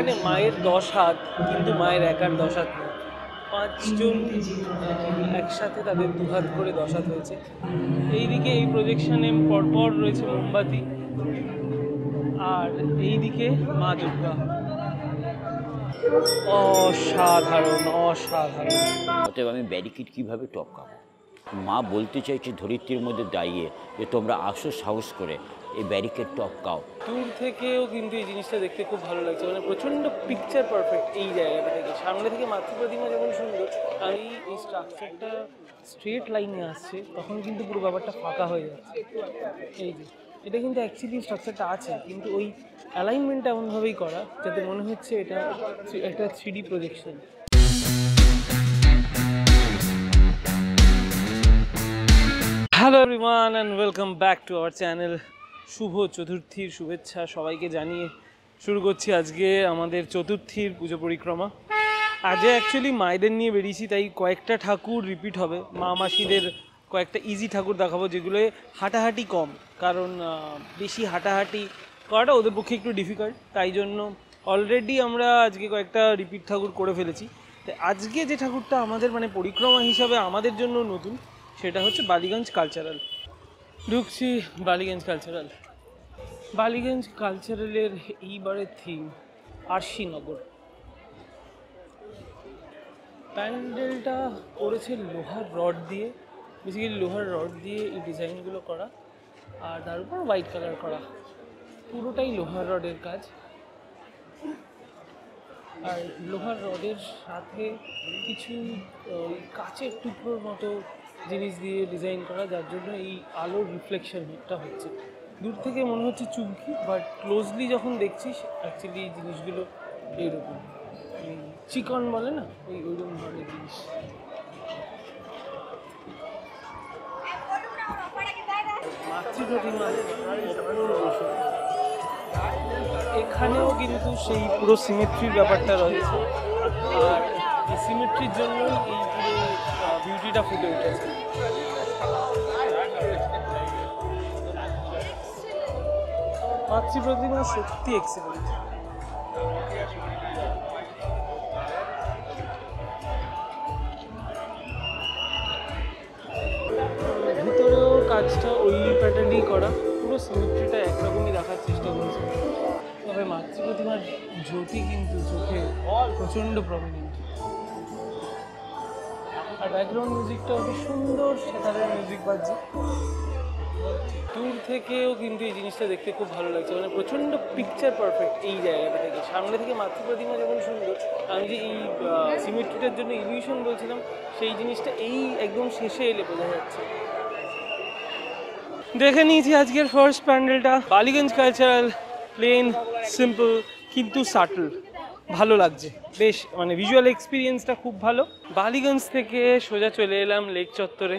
এখানে মায়ের 10 হাত, কিন্তু মায়ের একার 10 হাত না, 5 জন একসাথে তাদের 2 হাত করে 10 হাত হয়েছে। এইদিকে এই প্রজেকশনে পরপর রয়েছে মোমবাতি, আর এইদিকে মা দুর্গা। অসাধারণ অসাধারণ। অতএব আমি ব্যারিকেড কীভাবে টপকাবো? মা বলতে চাইছে ধরিত্রীর মধ্যে দাঁড়িয়ে যে তোমরা আসো সাহস করে এই ব্যারিকেড টপকাও। দূর থেকেও কিন্তু এই জিনিসটা দেখতে খুব ভালো লাগছে, মানে প্রচণ্ড পিকচার পারফেক্ট এই জায়গাটা থেকে। সামনে থেকে মাতৃ প্রতিমা যেমন সুন্দর, আমি এই স্ট্রাকচারটা স্ট্রেট লাইনে আসছে তখন কিন্তু পুরো ব্যাপারটা ফাঁকা হয়ে যাচ্ছে। এই যে এটা কিন্তু অ্যাকচুয়ালি স্ট্রাকচারটা আছে, কিন্তু ওই অ্যালাইনমেন্টটা এমনভাবেই করা যাতে মনে হচ্ছে এটা একটা 3D projection. Hello everyone and welcome back to our channel. শুভ চতুর্থীর শুভেচ্ছা সবাইকে জানিয়ে শুরু করছি আজকে আমাদের চতুর্থীর পুজো পরিক্রমা। আজকে অ্যাকচুয়ালি মায়েদের নিয়ে বেরিয়েছি, তাই কয়েকটা ঠাকুর রিপিট হবে। মা মাসিদের কয়েকটা ইজি ঠাকুর দেখাবো যেগুলোয় হাঁটাহাঁটি কম, কারণ বেশি হাঁটাহাঁটি করাটা ওদের পক্ষে একটু ডিফিকাল্ট। তাই জন্য অলরেডি আমরা আজকে কয়েকটা রিপিট ঠাকুর করে ফেলেছি। তাই আজকে যে ঠাকুরটা আমাদের মানে পরিক্রমা হিসাবে আমাদের জন্য নতুন, সেটা হচ্ছে বালিগঞ্জ কালচারাল। ঢুকছি বালিগঞ্জ কালচারাল। বালিগঞ্জ কালচারালের এইবারের থিম আরশিনগর। প্যান্ডেলটা করেছে লোহার রড দিয়ে, বেসিক্যালি লোহার রড দিয়ে এই ডিজাইনগুলো করা, আর তার উপর হোয়াইট কালার করা, পুরোটাই লোহার রডের কাজ। আর লোহার রডের সাথে কিছু কাচের টুকরোর মতো জিনিস দিয়ে ডিজাইন করা, যার জন্য এই আলোর রিফ্লেকশনটা হচ্ছে। দূর থেকে মনে হচ্ছে চুমকি, বাট ক্লোজলি যখন দেখছিস অ্যাকচুয়ালি এই জিনিসগুলো এইরকম চিকন বলে না, ওইরকম ধরনের জিনিস। মাতৃ প্রতিমা এখানেও কিন্তু সেই পুরো সিমেট্রির ব্যাপারটা রয়েছে, আর এই সিমেট্রির জন্যই এই পুরো বিউটিটা ফুটে উঠেছে। মাতৃ প্রতিমা সত্যি এক্সিলেন্ট। ভিতরেও কাজটা ওই প্যাটার্নই করা, পুরো সিমেট্রিটা একরকমই রাখার চেষ্টা করেছে। তবে মাতৃ প্রতিমার জ্যোতি কিন্তু চোখে প্রচণ্ড প্রমিনেন্ট, আর ব্যাকগ্রাউন্ড মিউজিকটাও কি সুন্দর সেতারের মিউজিক বাজছে। দূর থেকেও কিন্তু এই জিনিসটা দেখতে খুব ভালো লাগছে, মানে প্রচণ্ড পিকচার পারফেক্ট এই জায়গাটা থেকে। সামনে থেকে মাতৃ প্রতিমা যেমন সুন্দর, আমি যে এই সিমেট্রিটার জন্য ইলিউশন বলছিলাম, সেই জিনিসটা এই একদম শেষে এলে বোঝা যাচ্ছে। দেখে নিয়েছি আজকের ফার্স্ট প্যান্ডেলটা, বালিগঞ্জ কালচারাল। প্লেন সিম্পল কিন্তু সাটল, ভালো লাগছে বেশ, মানে ভিজুয়াল এক্সপিরিয়েন্সটা খুব ভালো। বালিগঞ্জ থেকে সোজা চলে এলাম লেক চত্বরে।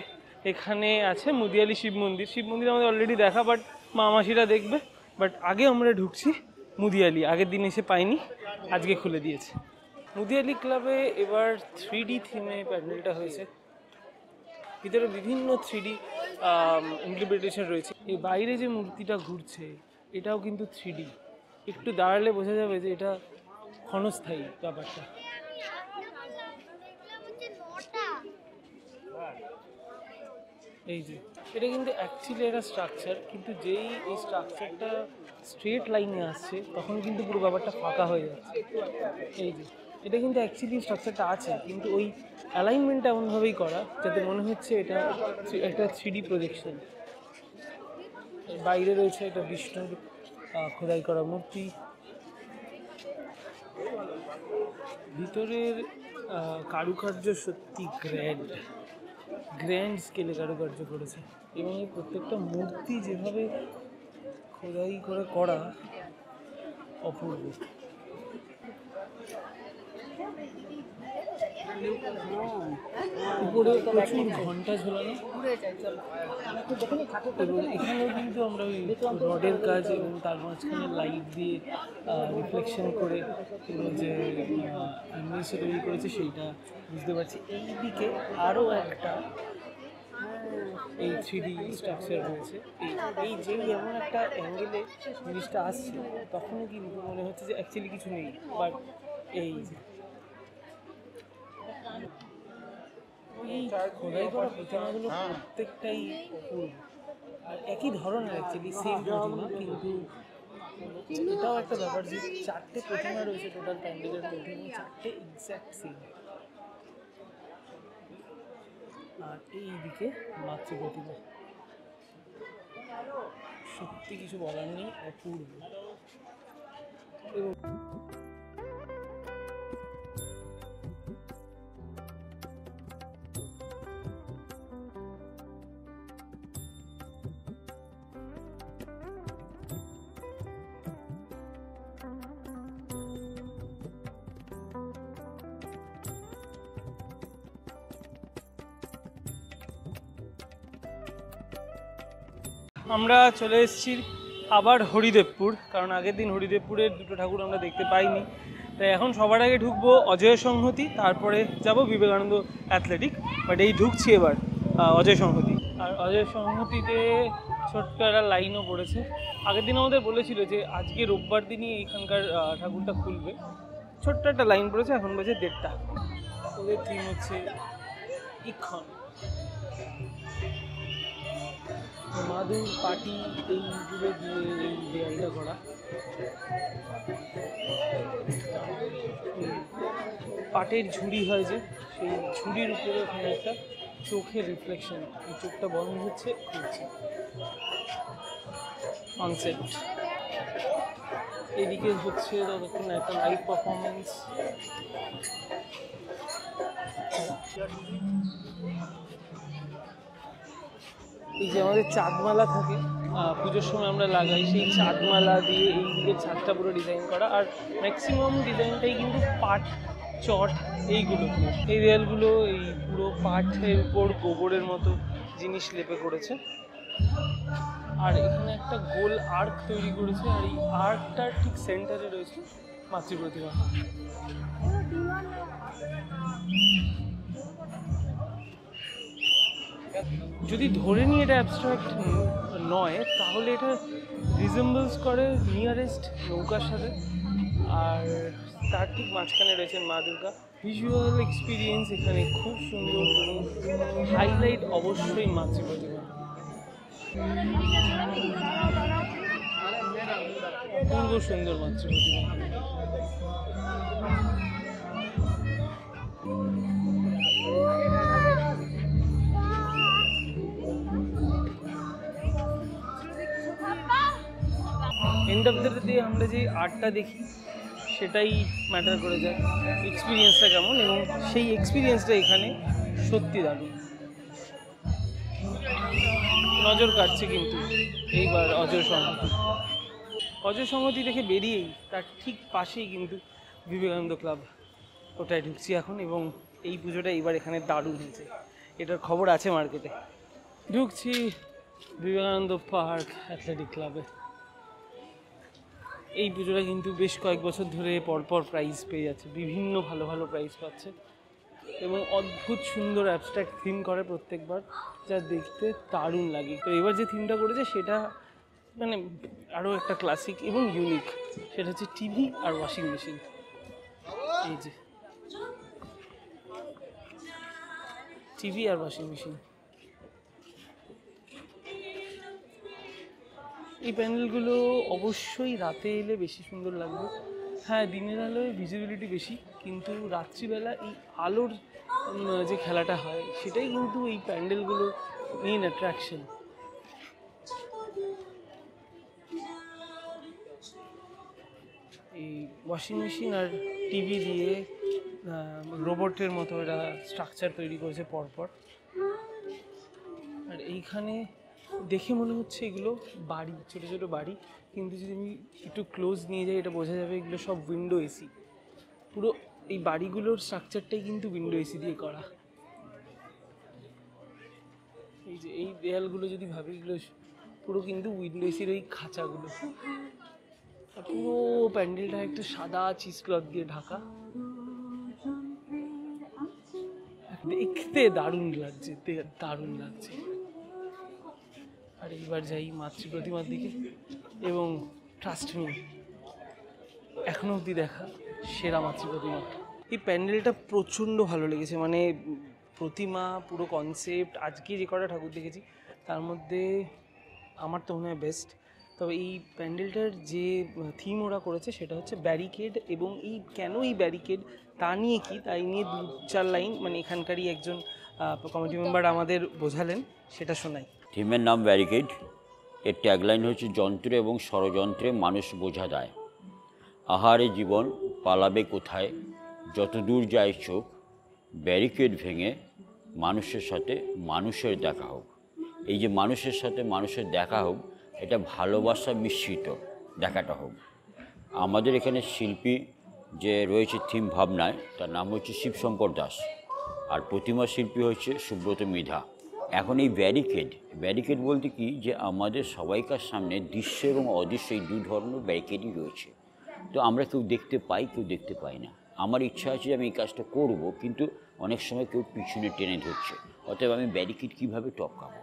এখানে আছে মুদিয়ালি শিব মন্দির। শিব মন্দির আমাদের অলরেডি দেখা, বাট মা মাসিরা দেখবে। বাট আগে আমরা ঢুকছি মুদিয়ালি, আগের দিন এসে পাইনি, আজকে খুলে দিয়েছে। মুদিয়ালি ক্লাবে এবার 3D থিমে প্যান্ডেলটা হয়েছে। ভিতরে বিভিন্ন 3D ইমপ্লিমেন্টেশন রয়েছে। এই বাইরে যে মূর্তিটা ঘুরছে এটাও কিন্তু 3D, একটু দাঁড়ালে বোঝা যাবে যে এটা ক্ষণস্থায়ী ব্যাপারটা। এই যে এটা কিন্তু অ্যাকচুয়ালি একটা স্ট্রাকচার, কিন্তু যেই এই স্ট্রাকচারটা স্ট্রেট লাইনে আসছে তখন কিন্তু পুরো ব্যাপারটা ফাঁকা হয়ে যাচ্ছে। এই যে এটা কিন্তু অ্যাকচুয়ালি স্ট্রাকচারটা আছে, কিন্তু ওই অ্যালাইনমেন্টটা এমনভাবেই করা যাতে মনে হচ্ছে এটা একটা 3D প্রজেকশন। বাইরে রয়েছে একটা বিষ্ণুর খোদাই করা মূর্তি। ভিতরের কারুকার্য সত্যি গ্র্যান্ড স্কেলে কারুকার্য করেছে, এবং এই প্রত্যেকটা মূর্তি যেভাবে খোদাই করে করা অপূর্ব। উপরে প্রচুর ঘন্টা ঝোলানো, এবং এখানেও কিন্তু আমরা ওই রডের কাজ এবং তার মাঝখানে লাইট দিয়ে রিফ্লেকশন করে পুরো যে ইমেজটা তৈরি করেছে সেইটা বুঝতে পারছি। এই দিকে আরও একটা এই 3D স্ট্রাকচার রয়েছে। এই যেই এমন একটা অ্যাঙ্গেলে জিনিসটা আসছে তখনও কিন্তু মনে হচ্ছে যে অ্যাকচুয়ালি কিছু নেই, বাট এই যে এই খোদাই করা প্রতিমাগুলো প্রত্যেকটাই অপূর্ব আর একই ধরনের, অ্যাকচুয়ালি সেম প্রতিমা, কিন্তু এটাও একটা ব্যাপার যে 4টে প্রতিমা রয়েছে টোটাল প্যান্ডেলের মধ্যে এবং 4টে এক্স্যাক্ট সেম। আর এইদিকে মাতৃ প্রতিমা, সত্যি কিছু বলার নেই, অপূর্ব। এবং আমরা চলে এসেছি আবার হরিদেবপুর, কারণ আগের দিন হরিদেবপুরের দুটো ঠাকুর আমরা দেখতে পাইনি, তাই এখন সবার আগে ঢুকবো অজয় সংহতি, তারপরে যাব বিবেকানন্দ অ্যাথলেটিক। বাট এই ঢুকছি এবার অজয় সংহতি। আর অজয় সংহতিতে ছোট্ট একটা লাইনও পড়েছে। আগের দিন আমাদের বলেছিল যে আজকে রোববার দিনই এইখানকার ঠাকুরটা খুলবে, ছোট্ট একটা লাইন পড়েছে। এখন বাজে 1:30। ওদের থিম হচ্ছে ইক্ষণ, মাদুর পাটি এইগুলো দিয়ে এই দেয়ালটা করা। পাটের ঝুড়ি হয় যে, সেই ঝুড়ির উপরে ওখানে একটা চোখের রিফ্লেকশন, এই চোখটা বন্ধ হচ্ছে খুলছে, কনসেপ্ট। এদিকে হচ্ছে ততক্ষণ একটা লাইভ পারফরমেন্স। এই যে আমাদের চাঁদমালা থাকে পুজোর সময় আমরা লাগাই, সেই চাঁদমালা দিয়ে এই দিকের ছাদটা পুরো ডিজাইন করা। আর ম্যাক্সিমাম ডিজাইনটাই কিন্তু পাট চট এইগুলো, এই দেয়ালগুলো এই পুরো পাটের উপর গোবরের মতো জিনিস লেপে করেছে। আর এখানে একটা গোল আর্ক তৈরি করেছে, আর এই আর্কটার ঠিক সেন্টারে রয়েছে মাতৃ প্রতিমা। যদি ধরে নিই এটা অ্যাবস্ট্রাক্ট নয়, তাহলে এটা রিজেম্বলস করে নিয়ারেস্ট নৌকার সাথে। আর তার ঠিক মাঝখানে রয়েছেন মা দুর্গা। ভিজুয়াল এক্সপিরিয়েন্স এখানে খুব সুন্দর এবং হাইলাইট অবশ্যই মাতৃ প্রতিমা। অপূর্ব সুন্দর মাতৃ প্রতিমা। এন্ড অফ দ্য ডে আমরা যে আর্টটা দেখি সেটাই ম্যাটার করে যায়, এক্সপিরিয়েন্সটা কেমন, এবং সেই এক্সপিরিয়েন্সটা এখানে সত্যি দারুণ। নজর কাটছে কিন্তু এইবার অজয় সংহতি। অজয় সংহতি থেকে বেরিয়েই তার ঠিক পাশেই কিন্তু বিবেকানন্দ ক্লাব, ওটায় ঢুকছি এখন। এবং এই পুজোটা এইবার এখানে দারুণ হয়েছে, এটার খবর আছে মার্কেটে। ঢুকছি বিবেকানন্দ পার্ক অ্যাথলেটিক ক্লাবে। এই পুজোটা কিন্তু বেশ কয়েক বছর ধরে পরপর প্রাইজ পেয়ে যাচ্ছে, বিভিন্ন ভালো ভালো প্রাইজ পাচ্ছে এবং অদ্ভুত সুন্দর অ্যাবস্ট্রাক্ট থিম করে প্রত্যেকবার, যা দেখতে দারুণ লাগে। তো এবার যে থিমটা করেছে সেটা মানে আরও একটা ক্লাসিক এবং ইউনিক, সেটা হচ্ছে টিভি আর ওয়াশিং মেশিন। এই যে টিভি আর ওয়াশিং মেশিন, এই প্যানেলগুলো অবশ্যই রাতে এলে বেশি সুন্দর লাগবে। হ্যাঁ, দিনের আলোয় ভিজিবিলিটি বেশি, কিন্তু রাত্রিবেলা এই আলোর যে খেলাটা হয় সেটাই কিন্তু এই প্যান্ডেলগুলোর মেইন অ্যাট্রাকশন। এই ওয়াশিং মেশিন আর টিভি দিয়ে রোবটের মতো এরা স্ট্রাকচার তৈরি করেছে পরপর। আর এইখানে দেখে মনে হচ্ছে এগুলো বাড়ি, ছোটো ছোটো বাড়ি, কিন্তু যদি আমি একটু ক্লোজ নিয়ে যাই এটা বোঝা যাবে এগুলো সব উইন্ডো এসি। পুরো এই বাড়িগুলোর স্ট্রাকচারটাই কিন্তু উইন্ডো এসি দিয়ে করা। এই যে এই দেয়ালগুলো যদি ভাবি, এগুলো পুরো কিন্তু উইন্ডো এসির ওই খাঁচাগুলো। আর পুরো প্যান্ডেলটা একটা সাদা চিজ ক্লথ দিয়ে ঢাকা, দেখতে দারুণ লাগছে, দারুণ লাগছে। এইবার যাই মাতৃ প্রতিমার দিকে, এবং ট্রাস্ট মি এখনো অবধি দেখা সেরা মাতৃ প্রতিমা। এই প্যান্ডেলটা প্রচণ্ড ভালো লেগেছে, মানে প্রতিমা, পুরো কনসেপ্ট। আজকে যে কটা ঠাকুর দেখেছি তার মধ্যে আমার তো মনে হয় বেস্ট। তবে এই প্যান্ডেলটার যে থিম ওরা করেছে সেটা হচ্ছে ব্যারিকেড, এবং এই কেন এই ব্যারিকেড তা নিয়ে কি, তাই নিয়ে 2-4 লাইন মানে এখানকারই একজন কমিটি মেম্বার আমাদের বোঝালেন, সেটা শোনাই। থিমের নাম ব্যারিকেড। এর ট্যাগলাইন হচ্ছে যন্ত্রে এবং ষড়যন্ত্রে মানুষ বোঝা দেয়, আহারে জীবন পালাবে কোথায়, যত দূর যায় চোখ, ব্যারিকেড ভেঙে মানুষের সাথে মানুষের দেখা হোক। এই যে মানুষের সাথে মানুষের দেখা হোক, এটা ভালোবাসা মিশ্রিত দেখাটা হোক। আমাদের এখানে শিল্পী যে রয়েছে থিম ভাবনায়, তার নাম হচ্ছে শিবশঙ্কর দাস, আর প্রতিমা শিল্পী হচ্ছে সুব্রত মৃধা। এখন এই ব্যারিকেড বলতে কি, যে আমাদের সবাইকার সামনে দৃশ্য এবং অদৃশ্য এই দু ধরনের ব্যারিকেডই রয়েছে। তো আমরা কেউ দেখতে পাই, কেউ দেখতে পাই না। আমার ইচ্ছা আছে যে আমি এই কাজটা করব, কিন্তু অনেক সময় কেউ পিছনে টেনে ধরছে। অতএব আমি ব্যারিকেড কীভাবে টপকাবো।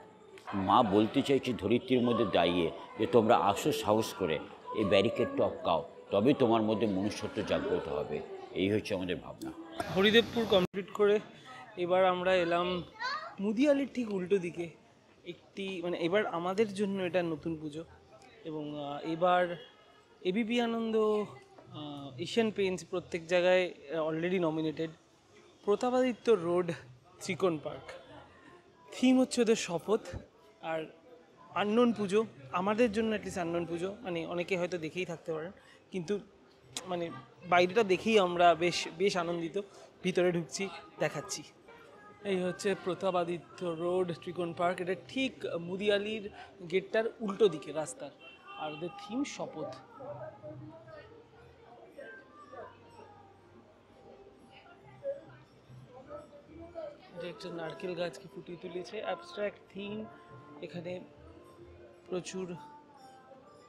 মা বলতে চাইছে ধরিত্রীর মধ্যে দাঁড়িয়ে যে তোমরা আসো সাহস করে, এই ব্যারিকেড টপকাও, তবে তোমার মধ্যে মনুষ্যত্ব জাগ্রত হবে। এই হচ্ছে আমাদের ভাবনা। হরিদেবপুর কমপ্লিট করে এবার আমরা এলাম মুদিয়ালির ঠিক উল্টো দিকে একটি, মানে এবার আমাদের জন্য এটা নতুন পুজো, এবং এবার এবিপি আনন্দ, এশিয়ান পেইন্টস প্রত্যেক জায়গায় অলরেডি নমিনেটেড। প্রতাপাদিত্য রোড, চিকন পার্ক। থিম হচ্ছে ওদের শপথ, আর আননোন পুজো, আমাদের জন্য অ্যাটলিস্ট আননোন পুজো, মানে অনেকে হয়তো দেখেই থাকতে পারেন, কিন্তু মানে বাইরেটা দেখেই আমরা বেশ বেশ আনন্দিত। ভিতরে ঢুকছি, দেখাচ্ছি। এই হচ্ছে প্রতাপাদিত্য রোড, ত্রিকোণ পার্ক। এটা ঠিক মুদিয়ালির গেটটার উল্টো দিকে রাস্তার, আর ওদের থিম শপথ। এটা একটা নারকেল গাছকে ফুটিয়ে তুলেছে, অ্যাবস্ট্রাক্ট থিম। এখানে প্রচুর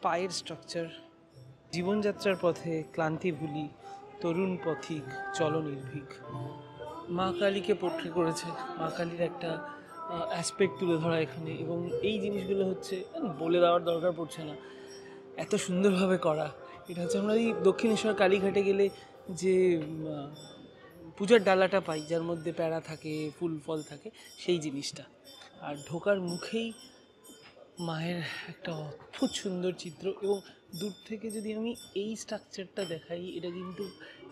পায়ের স্ট্রাকচার। জীবনযাত্রার পথে ক্লান্তি ভুলি, তরুণ পথিক চলো নির্ভীক। মা কালীকে পোট্রে করেছে, মা কালীর একটা অ্যাসপেক্ট তুলে ধরা এখানে, এবং এই জিনিসগুলো হচ্ছে বলে দেওয়ার দরকার পড়ছে না, এত সুন্দরভাবে করা। এটা হচ্ছে আমরা এই দক্ষিণেশ্বর কালীঘাটে গেলে যে পূজার ডালাটা পাই, যার মধ্যে প্যাড়া থাকে, ফুল ফল থাকে, সেই জিনিসটা। আর ঢোকার মুখেই মায়ের একটা অদ্ভুত সুন্দর চিত্র, এবং দূর থেকে যদি আমি এই স্ট্রাকচারটা দেখাই, এটা কিন্তু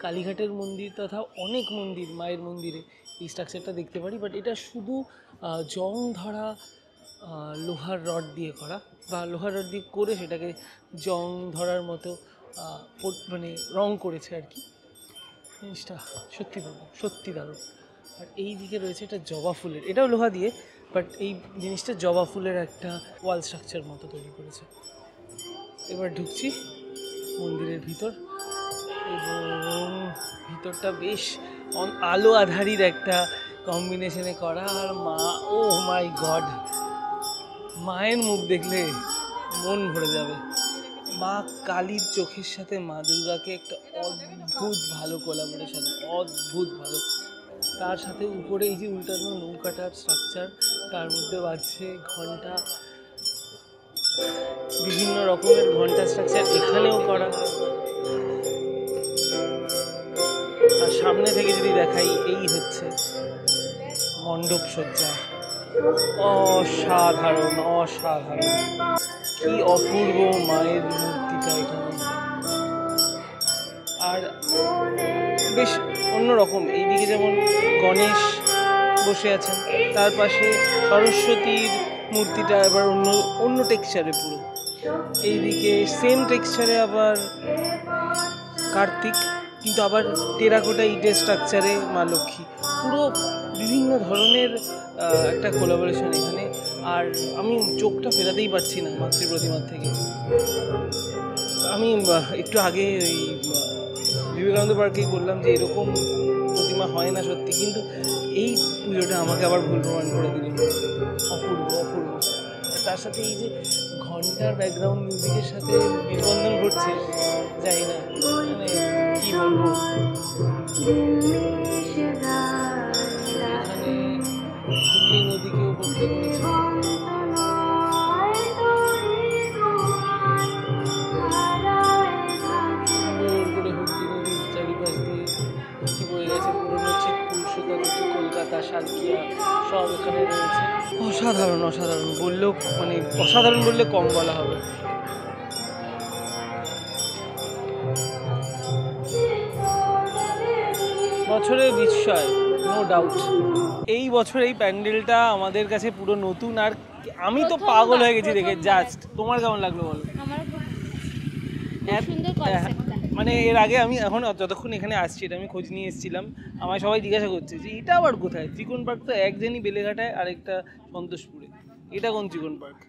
কালীঘাটের মন্দির তথা অনেক মন্দির, মায়ের মন্দিরে এই স্ট্রাকচারটা দেখতে পারি, বাট এটা শুধু জং ধরা লোহার রড দিয়ে করা, বা লোহার রড দিয়ে করে সেটাকে জং ধরার মতো মানে রং করেছে আর কি। জিনিসটা সত্যি দারুণ, সত্যি দারুণ। আর এই দিকে রয়েছে এটা জবা ফুলের, এটাও লোহা দিয়ে, বাট এই জিনিসটা জবা ফুলের একটা ওয়াল স্ট্রাকচার মতো তৈরি করেছে। এবার ঢুকছি মন্দিরের ভিতর, এবং ভিতরটা বেশ আলো আধারির একটা কম্বিনেশনে করা। আর মা, ও মাই গড, মায়ের মুখ দেখলে মন ভরে যাবে। মা কালীর চোখের সাথে মা দুর্গাকে একটা অদ্ভুত ভালো কোলাবোরেশন, অদ্ভুত ভালো। তার সাথে উপরে এই যে উল্টানো নৌকাটার স্ট্রাকচার, তার মধ্যে বাজছে ঘন্টা, বিভিন্ন রকমের ঘন্টা স্ট্রাকচার এখানেও করা। আর সামনে থেকে যদি দেখাই, এই হচ্ছে মণ্ডপ সজ্জা, অসাধারণ অসাধারণ, কি অপূর্ব মায়ের মূর্তিটা এখানে। আর বেশ অন্যরকম, এইদিকে যেমন গণেশ বসে আছেন, তার পাশে সরস্বতীর মূর্তিটা এবার অন্য অন্য টেক্সচারে পুরো। এইদিকে সেম টেক্সচারে আবার কার্তিক, কিন্তু আবার টেরাকোটা ইটের স্ট্রাকচারে মা লক্ষ্মী। পুরো বিভিন্ন ধরনের একটা কোলাবোরেশন এখানে। আর আমি চোখটা ফেরাতেই পারছি না মাতৃ প্রতিমার থেকে। আমি একটু আগে ওই বিবেকানন্দ পার্কেই বললাম যে এরকম প্রতিমা হয় না সত্যি, কিন্তু এই পুজোটা আমাকে আবার ভুল প্রমাণ করে দিল। অপূর্ব অপূর্ব। তার সাথে এই যে ঘন্টার ব্যাকগ্রাউন্ড মিউজিকের সাথে বিবন্ধন ঘটছে, জানি না মানে কী বলবো। এখানে হুগলি নদীকেও পোট্রে করেছে। সুতাকুটি, কলকাতা, শালকিয়া সব এখানে রয়েছে। অসাধারণ অসাধারণ বললেও মানে অসাধারণ বললে কম বলা হবে। বছরের বিস্ময়, নো ডাউট। এই বছর এই প্যান্ডেলটা আমাদের কাছে পুরো নতুন, আর আমি তো পাগল হয়ে গেছি দেখে। জাস্ট তোমার কেমন লাগলো বলো? আমার খুব সুন্দর কনসেপ্টটা। মানে এর আগে আমি এখন যতক্ষণ এখানে আসছি, এটা আমি খোঁজ নিয়ে এসেছিলাম, আমায় সবাই জিজ্ঞাসা করছে যে এটা আবার কোথায়? চিকন পার্ক তো একজনই বেলেঘাটায়, আরেকটা সন্তোষপুরে, এটা কোন চিকন পার্ক?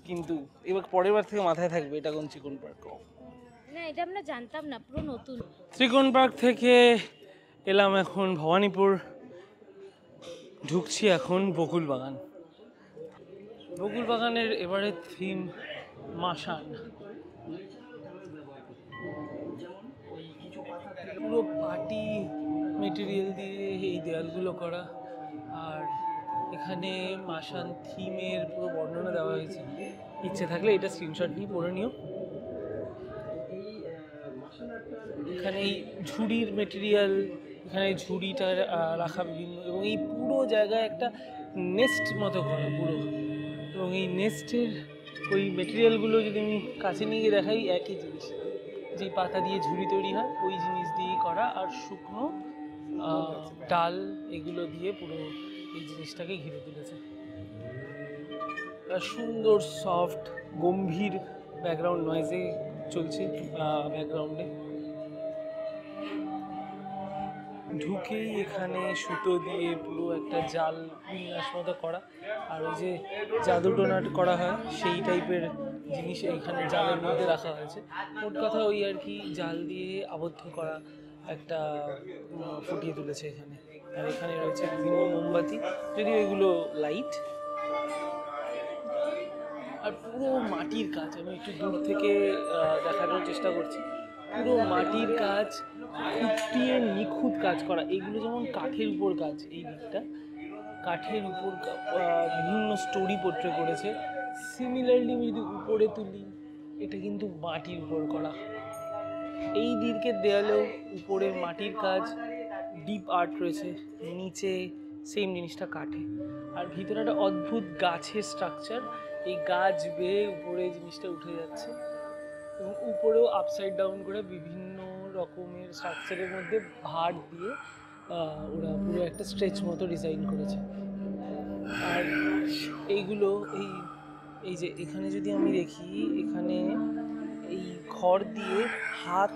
কিন্তু এবার পরের বার থেকে মাথায় থাকবে এটা কোন চিকন পার্ক। না, এটা আমরা জানতাম না, পুরো নতুন। চিকন পার্ক থেকে এলাম এখন ভবানীপুর, ঢুকছি এখন বকুল বাগান। বকুল বাগানের এবারের থিম মাসান। পুরো পাটি মেটেরিয়াল দিয়ে এই দেয়ালগুলো করা, আর এখানে মাসান থিমের পুরো বর্ণনা দেওয়া হয়েছে। ইচ্ছে থাকলে এটা স্ক্রিনশট নিয়ে পড়ে নিও। এখানে এই ঝুড়ির মেটেরিয়াল, এখানে ঝুড়িটা রাখা বিভিন্ন, এবং এই পুরো জায়গায় একটা নেস্ট মতো করা পুরো, এবং এই নেস্টের ওই মেটেরিয়ালগুলো যদি আমি কাছে নিয়ে গিয়ে দেখাই, একই জিনিস, যেই পাতা দিয়ে ঝুড়ি তৈরি হয় ওই জিনিস দিয়েই করা, আর শুকনো ডাল এগুলো দিয়ে পুরো এই জিনিসটাকে ঘিরে তুলেছে। সুন্দর সফট গম্ভীর ব্যাকগ্রাউন্ড নয়েজে চলছে ব্যাকগ্রাউন্ডে। ঢুকেই এখানে সুতো দিয়ে পুরো একটা জাল বিন্যাস মতো করা, আর ওই যে জাদুটোনা করা হয় সেই টাইপের জিনিস এইখানে জালের মধ্যে রাখা হয়েছে। মোট কথা ওই আর কি জাল দিয়ে আবদ্ধ করা একটা ফুটিয়ে তুলেছে এখানে। আর এখানে রয়েছে বিভিন্ন মোমবাতি, যদিও এগুলো লাইট, আর পুরো মাটির কাজ। আমি একটু দূর থেকে দেখানোর চেষ্টা করছি। পুরো মাটির কাজ, খুঁটিয়ে নিখুঁত কাজ করা। এগুলো যেমন কাঠের উপর কাজ, এই দিকটা কাঠের উপর বিভিন্ন স্টোরি পোট্রে করেছে। সিমিলারলি আমি যদি উপরে তুলি, এটা কিন্তু মাটির উপর করা। এই দিকের দেয়ালেও উপরে মাটির কাজ, ডিপ আর্ট রয়েছে, নিচে সেম জিনিসটা কাঠে, আর ভিতরে একটা অদ্ভুত গাছের স্ট্রাকচার। এই গাছ বেয়ে উপরে জিনিসটা উঠে যাচ্ছে, এবং উপরেও আপসাইড ডাউন করে বিভিন্ন রকমের স্ট্রাকচারের মধ্যে ভার দিয়ে ওরা পুরো একটা স্ট্রেচ মতো ডিজাইন করেছে। আর এইগুলো এই যে এখানে যদি আমি দেখি, এখানে এই খড় দিয়ে হাত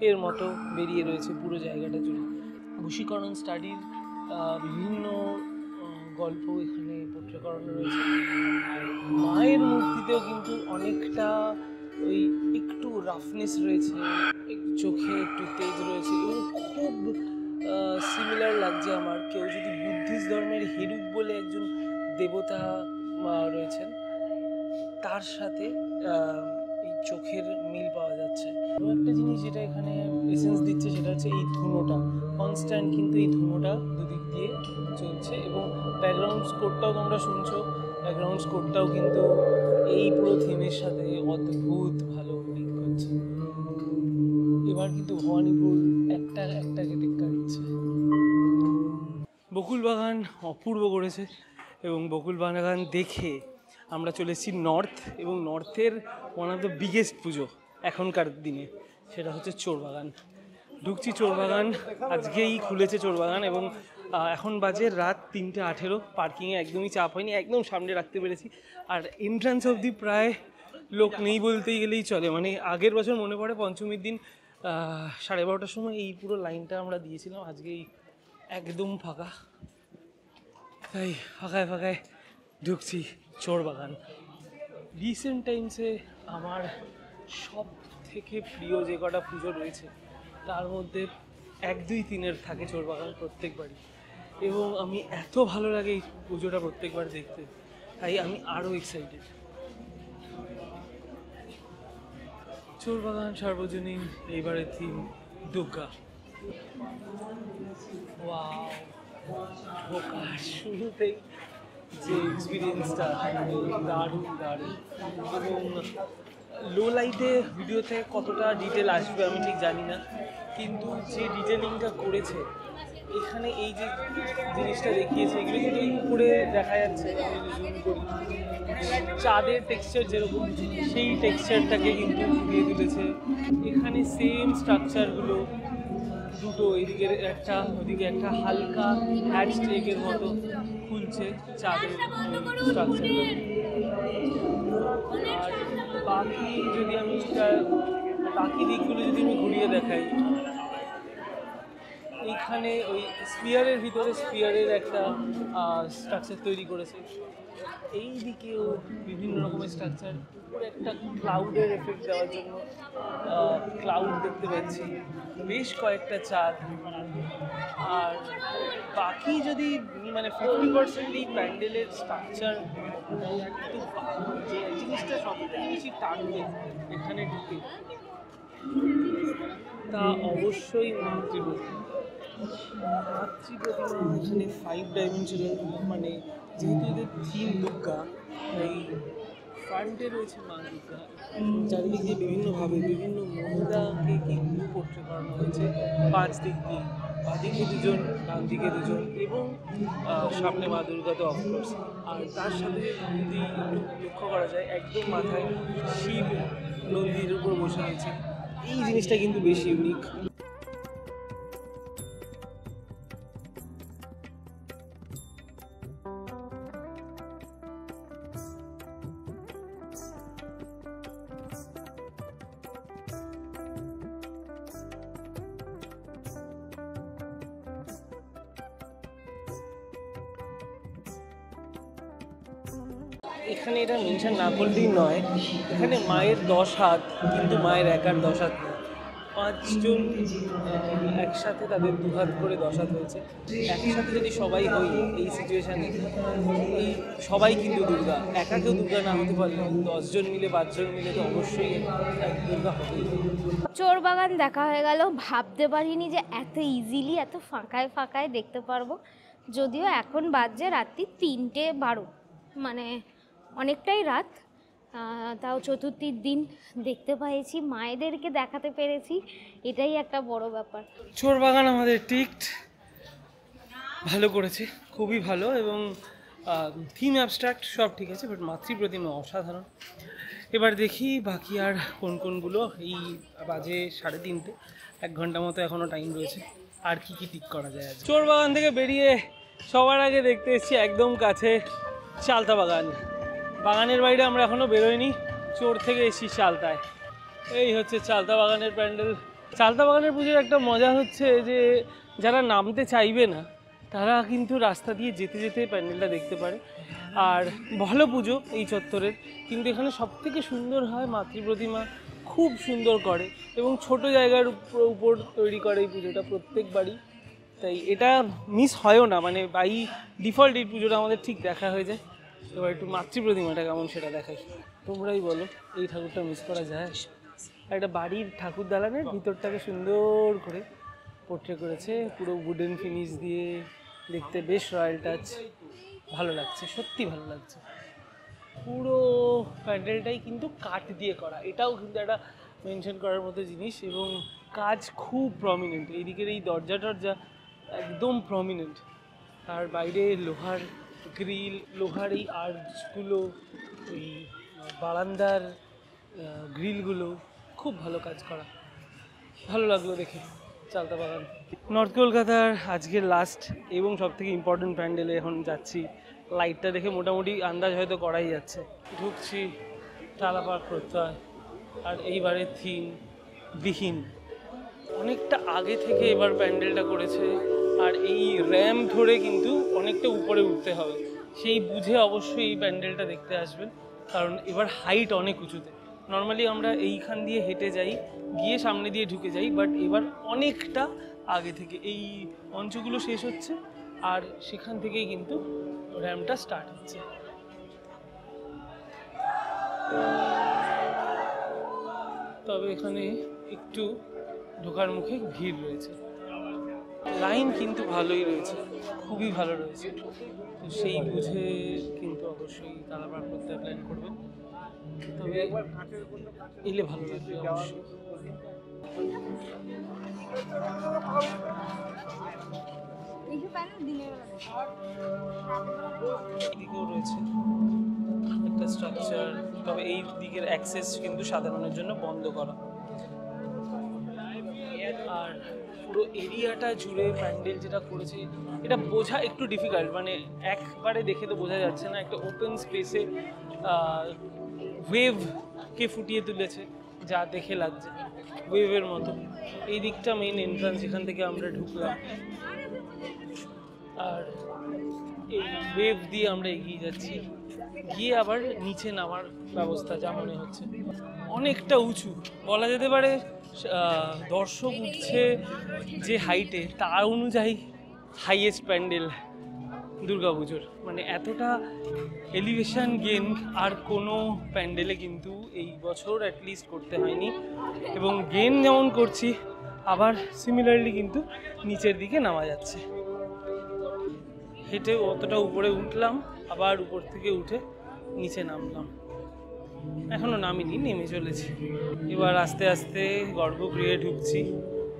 এর মতো বেরিয়ে রয়েছে পুরো জায়গাটা জুড়ে। বশীকরণ স্টাডির বিভিন্ন গল্প এখানে পোট্রে করানো রয়েছে। আর মায়ের মূর্তিতেও কিন্তু অনেকটা ওই একটু রাফনেস রয়েছে, একটু চোখে একটু তেজ রয়েছে, এবং খুব সিমিলার লাগছে আমার। কেউ যদি বুদ্ধিস্ট ধর্মের হেরুক বলে একজন দেবতা রয়েছেন, তার সাথে এই চোখের মিল পাওয়া যাচ্ছে। এবং একটা জিনিস যেটা এখানে এসেন্স দিচ্ছে, সেটা হচ্ছে এই ধুনোটা কনস্ট্যান্ট, কিন্তু এই ধুনোটা দুদিক দিয়ে চলছে। এবং ব্যাকগ্রাউন্ড স্কোরটাও তোমরা শুনছো, ব্যাকগ্রাউন্ড স্কোরটাও কিন্তু এই পুরো থিমের সাথে অদ্ভুত ভালো লিঙ্ক করছে। এবার কিন্তু ভবানীপুর একটা টেক্কা দিচ্ছে। বকুল বাগান অপূর্ব করেছে, এবং বকুল বাগান দেখে আমরা চলে এসেছি নর্থ, এবং নর্থের ওয়ান অফ দ্য বিগেস্ট পুজো এখনকার দিনে, সেটা হচ্ছে চোরবাগান। ঢুকছি চোরবাগান, আজকেই খুলেছে চোরবাগান, এবং এখন বাজে রাত 3:18। পার্কিংয়ে একদমই চাপ হয়নি, একদম সামনে রাখতে পেরেছি। আর এন্ট্রান্স অবধি প্রায় লোক নেই বলতেই গেলেই চলে। মানে আগের বছর মনে পড়ে পঞ্চমীর দিন 12:30টার সময় এই পুরো লাইনটা আমরা দিয়েছিলাম, আজকেই একদম ফাঁকা। তাই ফাঁকায় ফাঁকায় ঢুকছি চোরবাগান। রিসেন্ট টাইমসে আমার সব থেকে প্রিয় যে কটা পুজো রয়েছে, তার মধ্যে 1, 2, 3 থাকে চোরবাগান প্রত্যেকবারই, এবং আমি এত ভালো লাগে এই পুজোটা প্রত্যেকবার দেখতে, তাই আমি আরও এক্সাইটেড। চোরবাগান সার্বজনীন, এইবারের থিম দুর্গা। ওয়াও, ঢোকার শুরুতেই যে এক্সপিরিয়েন্সটা দারুণ দারুণ। এবং লো লাইটে ভিডিওতে কতটা ডিটেল আসবে আমি ঠিক জানি না, কিন্তু যে ডিটেলিংটা করেছে এখানে এই যে জিনিসটা দেখিয়েছে এগুলো কিন্তু উপরে দেখা যাচ্ছে, আমি জুম করি, চাঁদের টেক্সচার যেরকম সেই টেক্সচারটাকে কিন্তু ফুটিয়ে তুলেছে। এখানে সেম স্ট্রাকচারগুলো দুটো, এদিকে একটা ওদিকে একটা হালকা হ্যাচড এগের মতো খুলছে চাঁদের স্ট্রাকচার। আর বাকি যদি আমি বাকি দিকগুলো যদি আমি ঘুরিয়ে দেখাই, এইখানে ওই স্পিয়ারের ভিতরে স্পিয়ারের একটা স্ট্রাকচার তৈরি করেছে, এই দিকেও বিভিন্ন রকমের স্ট্রাকচার, একটা ক্লাউডের এফেক্ট দেওয়ার জন্য ক্লাউড দেখতে পাচ্ছি, বেশ কয়েকটা চাঁদ। আর বাকি যদি মানে 50% এই প্যান্ডেলের স্ট্রাকচার, যে জিনিসটা সবথেকে বেশি টানবে এখানে ঢুকে, তা অবশ্যই মাতৃপ্রতিমা। এখানে 5 ডাইমেনশনাল, মানে যেহেতু এদের থিম দুর্গা, এই ফ্রন্টে রয়েছে মা দুর্গা, চারিদিক দিয়ে বিভিন্নভাবে বিভিন্ন মহিলাকে কিন্তু পোট্রে করানো হয়েছে 5 দিক দিয়ে, বাঁদিকে দুজন, ডান দিকে দুজন, এবং সামনে মা দুর্গা তো অফকোর্স। আর তার সাথে যদি লক্ষ্য করা যায়, একদম মাথায় শিব নন্দীর উপর বসে রয়েছে, এই জিনিসটা কিন্তু বেশি ইউনিক। এখানে এটা মেনশন না করলেই নয়, এখানে মায়ের 10 হাত, কিন্তু মায়ের একার 10 হাত নয়, 5 জন একসাথে তাদের 2 হাত করে 10 হাত হয়েছে। একসাথে যদি সবাই হই এই সিচুয়েশানে, এই সবাই কিন্তু দুর্গা, একা কেউ দুর্গা না হতে পারলে 10 জন মিলে 5 জন মিলে তো অবশ্যই এক দুর্গা হবেই। চোর বাগান দেখা হয়ে গেল। ভাবতে পারিনি যে এত ইজিলি এত ফাঁকায় ফাঁকায় দেখতে পারবো, যদিও এখন বাজছে রাত্রি 3:12, মানে অনেকটাই রাত, তাও চতুর্থীর দিন দেখতে পেয়েছি, মায়েদেরকে দেখাতে পেরেছি, এটাই একটা বড় ব্যাপার। চোর বাগান আমাদের টিকড, ভালো করেছে, খুবই ভালো, এবং থিম অ্যাবস্ট্রাক্ট সব ঠিক আছে, বাট মাতৃপ্রতিমা অসাধারণ। এবার দেখি বাকি আর কোন কোনগুলো, এই বাজে 3:30, 1 ঘন্টা মতো এখনও টাইম রয়েছে, আর কি কি টিক করা যায়। চোর বাগান থেকে বেরিয়ে সবার আগে দেখতে এসেছি একদম কাছে চালতা বাগান। বাগানের বাইরে আমরা এখনও বেরোইনি, চোর থেকে এসেছি চালতায়। এই হচ্ছে চালতা বাগানের প্যান্ডেল। চালতা বাগানের পুজোর একটা মজা হচ্ছে যে যারা নামতে চাইবে না তারা কিন্তু রাস্তা দিয়ে যেতে যেতে প্যান্ডেলটা দেখতে পারে। আর ভালো পুজো এই চত্বরের, কিন্তু এখানে সবথেকে সুন্দর হয় মাতৃপ্রতিমা, খুব সুন্দর করে, এবং ছোট জায়গার উপর তৈরি করে এই পুজোটা প্রত্যেকবারই, তাই এটা মিস হয়ও না, মানে বাই ডিফল্ট এই পুজোটা আমাদের ঠিক দেখা হয়ে যায়। এবার একটু মাতৃপ্রতিমাটা কেমন সেটা দেখাই, তোমরাই বলো এই ঠাকুরটা মিস করা যায়? একটা বাড়ির ঠাকুর দালানের ভিতরটাকে সুন্দর করে পোর্ট্রে করেছে, পুরো উডেন ফিনিশ দিয়ে, দেখতে বেশ রয়্যাল টাচ, ভালো লাগছে, সত্যি ভালো লাগছে। পুরো প্যান্ডেলটাই কিন্তু কাঠ দিয়ে করা, এটাও কিন্তু একটা মেনশন করার মতো জিনিস, এবং কাজ খুব প্রমিনেন্ট, এইদিকের এই দরজা টরজা একদম প্রমিনেন্ট, আর বাইরে লোহার গ্রিল, লোহার এই আর্চগুলো, এই বারান্দার গ্রিলগুলো খুব ভালো কাজ করা, ভালো লাগলো দেখে চালতা বাগান। নর্থ কলকাতার আজকের লাস্ট এবং সবথেকে ইম্পর্টেন্ট প্যান্ডেলে এখন যাচ্ছি। লাইটটা দেখে মোটামুটি আন্দাজ হয়তো করাই যাচ্ছে। ঢুকছি টালা পার্ক প্রত্যয়, আর এইবারের থিম বিহীন। অনেকটা আগে থেকে এবার প্যান্ডেলটা করেছে, আর এই র্যাম্প ধরে কিন্তু অনেকটা উপরে উঠতে হবে, সেই বুঝে অবশ্যই এই প্যান্ডেলটা দেখতে আসবেন, কারণ এবার হাইট অনেক উঁচুতে। নর্মালি আমরা এইখান দিয়ে হেঁটে যাই, গিয়ে সামনে দিয়ে ঢুকে যাই, বাট এবার অনেকটা আগে থেকে এই মঞ্চগুলো শেষ হচ্ছে, আর সেখান থেকেই কিন্তু র্যাম্পটা স্টার্ট হচ্ছে। তবে এখানে একটু ঢোকার মুখে ভিড় রয়েছে, লাইন কিন্তু ভালোই রয়েছে, খুবই ভালো রয়েছে, তো সেই বুঝে কিন্তু অবশ্যই টালা পার্ক করতে প্ল্যান করবেন, তবে এলে ভালো লাগবে অবশ্যই। স্ট্রাকচার, তবে এই দিকের অ্যাক্সেস কিন্তু সাধারণের জন্য বন্ধ করা। আর পুরো এরিয়াটা জুড়ে প্যান্ডেল যেটা করেছে এটা বোঝা একটু ডিফিকাল্ট, মানে একবারে দেখে তো বোঝা যাচ্ছে না। একটা ওপেন স্পেসে ওয়েভকে ফুটিয়ে তুলেছে, যা দেখে লাগছে ওয়েভের মতো। এই দিকটা মেইন এন্ট্রান্স, যেখান থেকে আমরা ঢুকলাম, আর এই ওয়েভ দিয়ে আমরা এগিয়ে যাচ্ছি, গিয়ে আবার নিচে নামার ব্যবস্থা যা মনে হচ্ছে। অনেকটা উঁচু, বলা যেতে পারে দর্শক উঠছে যে হাইটে তার অনুযায়ী হাইয়েস্ট প্যান্ডেল দুর্গাপুজোর। মানে এতটা এলিভেশন গেন আর কোনো প্যান্ডেলে কিন্তু এই বছর অ্যাটলিস্ট করতে হয়নি। এবং গেন যেমন করছি, আবার সিমিলারলি কিন্তু নিচের দিকে নামা যাচ্ছে। হেঁটে অতটা উপরে উঠলাম, আবার উপর থেকে উঠে নিচে নামলাম, এখনও নামিনি, নেমে চলেছি। এবার আস্তে আস্তে গর্ভগৃহে ঢুকছি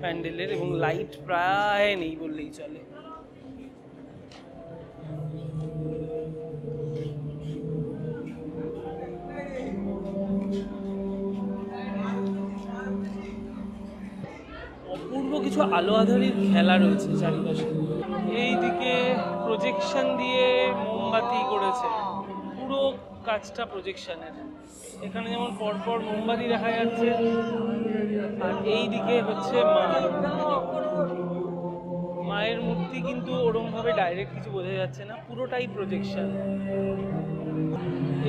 প্যান্ডেলের, এবং লাইট প্রায় নেই বললেই চলে। অপূর্ব কিছু আলো আঁধারির খেলা রয়েছে চারিপাশে। এইদিকে প্রজেকশন দিয়ে মোমবাতি করেছে, পুরো কাজটা প্রজেকশনের। এখানে যেমন পরপর মোমবাতি দেখা যাচ্ছে, আর এই দিকে হচ্ছে মায়ের মূর্তি, কিন্তু ওরমভাবে ডাইরেক্ট কিছু বোঝা যাচ্ছে না, পুরোটাই প্রজেকশন।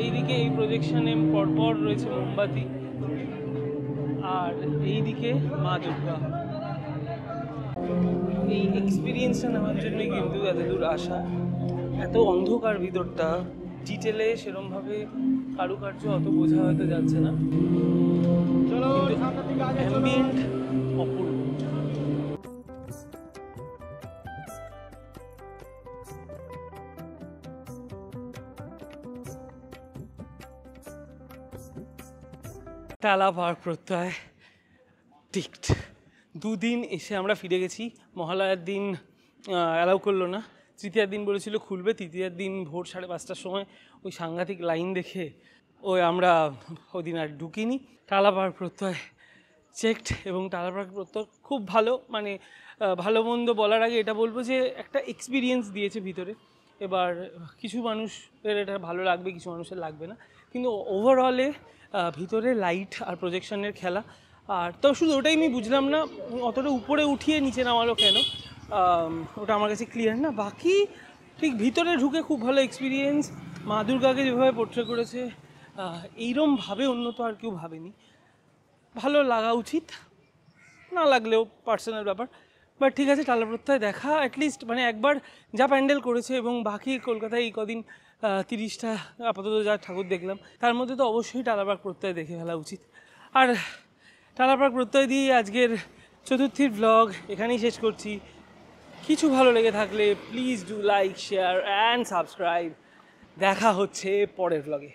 এইদিকে এই প্রজেকশনে পরপর রয়েছে মোমবাতি, আর এইদিকে মা দুর্গা। এই এক্সপিরিয়েন্সটা নেওয়ার জন্যই কিন্তু এত দূর আসা। এত অন্ধকার ভিতরটা, ডিটেলে সেরমভাবে কারুকার্য অত বোঝা হয়তো যাচ্ছে না, কিন্তু অ্যাম্বিয়েন্ট অপূর্ব। টালা পার্ক প্রত্যয় টিকড। দুদিন এসে আমরা ফিরে গেছি। মহালয়ার দিন অ্যালাউ করলো না, তৃতীয়ার দিন বলেছিল খুলবে, তৃতীয়ার দিন ভোর 5:30টার সময় ওই সাংঘাতিক লাইন দেখে আমরা ওই দিন আর ঢুকিনি। টালা পার্ক প্রত্যয় চেকড, এবং টালা পার্ক প্রত্যয় খুব ভালো। মানে ভালো মন্দ বলার আগে এটা বলবো যে একটা এক্সপিরিয়েন্স দিয়েছে ভিতরে। এবার কিছু মানুষের এটা ভালো লাগবে, কিছু মানুষের লাগবে না, কিন্তু ওভারঅলে ভিতরে লাইট আর প্রজেকশনের খেলা। আর তো শুধু ওটাই আমি বুঝলাম না, অতটা উপরে উঠিয়ে নিচে নামালো কেন, ওটা আমার কাছে ক্লিয়ার না। বাকি ঠিক ভিতরে ঢুকে খুব ভালো এক্সপিরিয়েন্স। মা দুর্গাকে যেভাবে পোর্ট্রে করেছে, এইরমভাবে অন্য তো আর কেউ ভাবেনি। ভালো লাগা উচিত, না লাগলেও পার্সোনাল ব্যাপার। বাট ঠিক আছে, টালা প্রত্যয় দেখা অ্যাটলিস্ট, মানে একবার যা প্যান্ডেল করেছে, এবং বাকি কলকাতায় এই কদিন 30টা আপাতত যা ঠাকুর দেখলাম, তার মধ্যে তো অবশ্যই টালা পার্ক প্রত্যয় দেখে ফেলা উচিত। আর টালা পার্ক প্রত্যয় দিয়ে আজকের চতুর্থীর ব্লগ এখানেই শেষ করছি। কিছু ভালো লেগে থাকলে please do like, share and subscribe. দেখা হচ্ছে পরের ব্লগে।